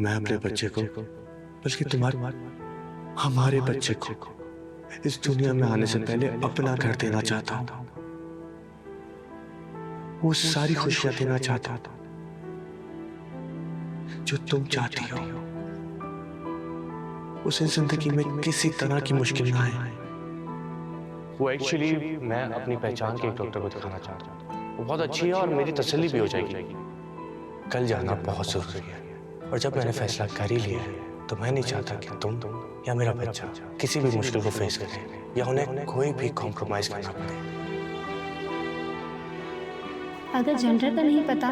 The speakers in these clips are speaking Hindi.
मैं अपने बच्चे को, बल्कि हमारे बच्चे को इस दुनिया में आने से पहले अपना घर देना चाहता हूं। वो सारी खुशियां देना चाहता हूं जो तुम चाहती हो। उसे जिंदगी में किसी तरह की मुश्किल ना आए। वो एक्चुअली मैं अपनी पहचान के एक डॉक्टर को दिखाना चाहता हूँ। वो बहुत अच्छी है और मेरी तसल्ली भी हो जाएगी। कल जाना बहुत जरूरी है और जब मैंने फैसला कर ही लिया है तो मैं नहीं चाहता कि तुम या मेरा बच्चा किसी भी मुश्किल को फेस करें या उन्हें कोई भी कॉम्प्रोमाइज करना पड़े। अगर जेंडर का नहीं पता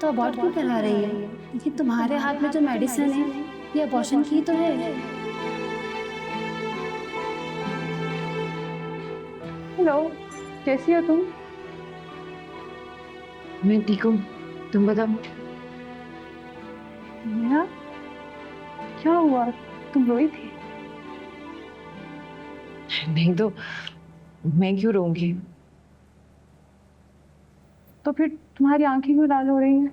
तो अबॉर्ट क्यों कहला रही है? लेकिन तुम्हारे हाथ में जो मेडिसिन है ये अबॉर्शन की तो है। हेलो, कैसी हो तुम? मैं ठीक हूँ, तुम बताओ। मीरा, क्या हुआ? तुम रोई थी? नहीं तो मैं क्यों रोऊंगी? तो फिर तुम्हारी आंखें क्यों लाल हो रही हैं?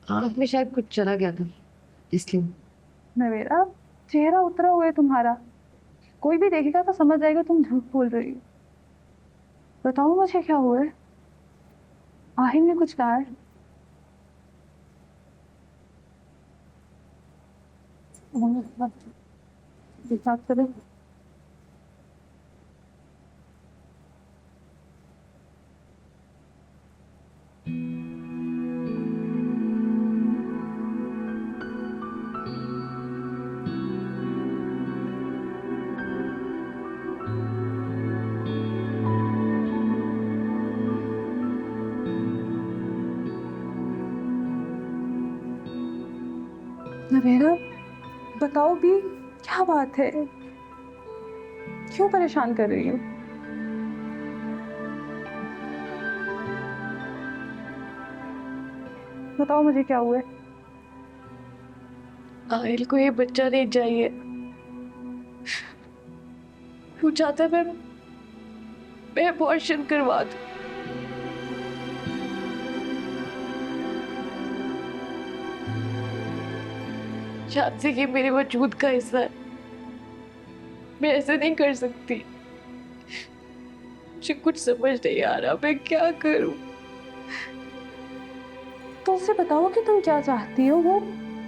आँख में शायद कुछ चला गया था इसलिए। नवेरा, चेहरा उतरा हुआ है तुम्हारा। कोई भी देखेगा तो समझ जाएगा तुम झूठ बोल रही हो। बताओ मुझे क्या हुआ है? आहिल ने कुछ कहा है? बात करें। नवेरा, बताओ भी, क्या बात है? क्यों परेशान कर रही हो? बताओ मुझे क्या हुआ है? आहिल को ये बच्चा नहीं चाहिए। वो चाहता है मैं अबॉर्शन करवा दूं। शायद से ये मेरे वजूद का हिस्सा है। मैं ऐसे नहीं कर सकती। मुझे कुछ समझ नहीं आ रहा मैं क्या करूं। तो उसे बताओ कि तुम क्या चाहती हो। वो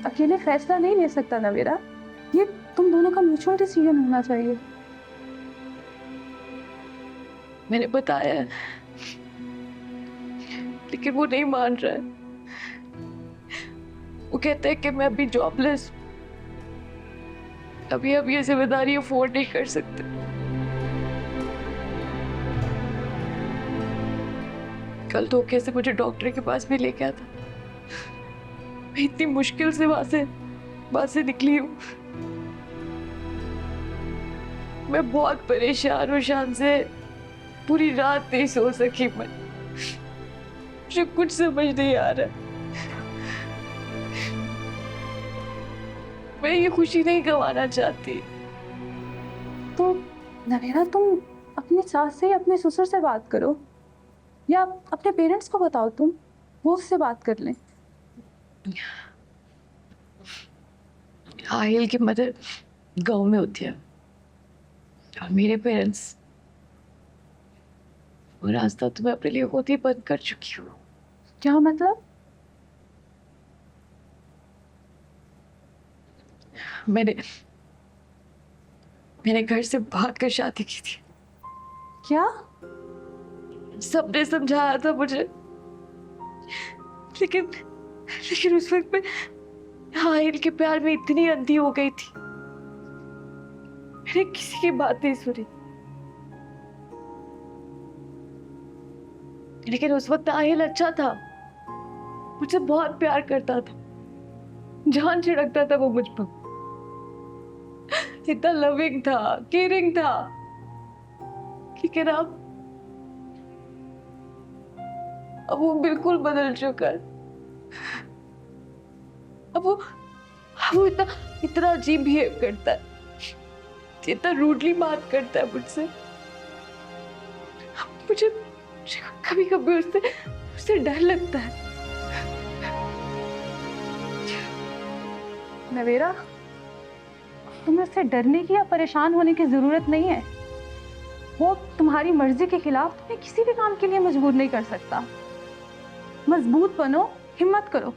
अकेले फैसला नहीं ले सकता नवेरा। ये तुम दोनों का म्यूचुअल डिसीजन होना चाहिए। मैंने बताया है, लेकिन वो नहीं मान रहा है। वो कहता है कि मैं अभी जॉबलेस, अभी ये जिम्मेदारी अफोर्ड नहीं कर सकते। कल धोखे से मुझे डॉक्टर के पास भी लेके आया था। मैं इतनी मुश्किल से वहां से निकली हूँ। मैं बहुत परेशान हूँ शान से। पूरी रात नहीं सो सकी मैं। मुझे कुछ समझ नहीं आ रहा। मैं ये खुशी नहीं गंवाना चाहती। तो नवेरा, तुम अपनी सास से या अपने ससुर से बात करो, या अपने पेरेंट्स को बताओ। तुम वो उससे बात कर लें। आहिल की मदर गांव में होती है और मेरे पेरेंट्स, वो रास्ता तो मैं अपने लिए खुद ही बंद कर चुकी हूँ। क्या मतलब? मैंने घर से भाग कर शादी की थी। क्या? सबने समझाया था मुझे, लेकिन उस वक्त मैं आहिल के प्यार में इतनी अंधी हो गई थी। मैंने किसी की बात नहीं सुनी। लेकिन उस वक्त आहिल अच्छा था, मुझसे बहुत प्यार करता था, जान छिड़कता था वो मुझ पर। इतना लविंग था, केयरिंग था। लेकिन अब वो बिल्कुल बदल चुका है। अब वो इतना अजीब बिहेव करता है, इतना रूडली बात करता है मुझसे। मुझे कभी कभी उससे डर लगता है। नवेरा, तुम्हें उससे डरने की या परेशान होने की जरूरत नहीं है। वो तुम्हारी मर्जी के खिलाफ तुम्हें किसी भी काम के लिए मजबूर नहीं कर सकता। मजबूत बनो, हिम्मत करो।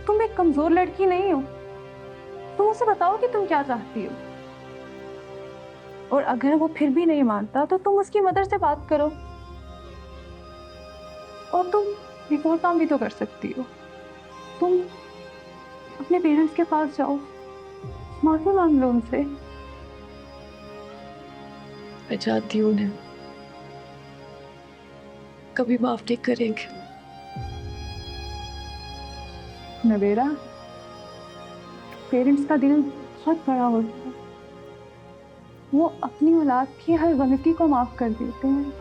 तुम एक कमजोर लड़की नहीं हो। तुम उसे बताओ कि तुम क्या चाहती हो, और अगर वो फिर भी नहीं मानता तो तुम उसकी मदर से बात करो। और तुम एक और काम भी तो कर सकती हो, तुम अपने पेरेंट्स के पास जाओ, माफी मांग लो उनसे। मैं चाहती हूँ उन्हें कभी माफ नहीं करेंगे। नवेरा, पेरेंट्स का दिल बहुत बड़ा होता है। वो अपनी औलाद की हर गलती को माफ कर देते हैं।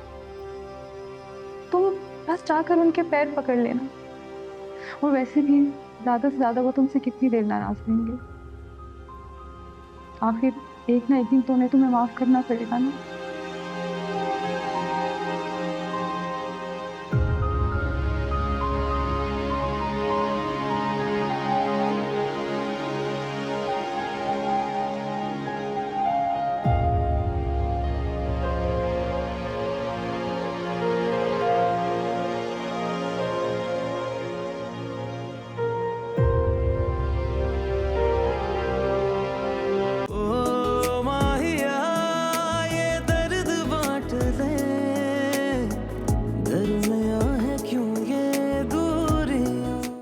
तुम बस जाकर उनके पैर पकड़ लेना। और वैसे भी ज्यादा से ज्यादा वो तुमसे कितनी देर नाराज रहेंगे। आखिर एक ना एक दिन तो उन्हें तुम्हें माफ करना पड़ेगा ना।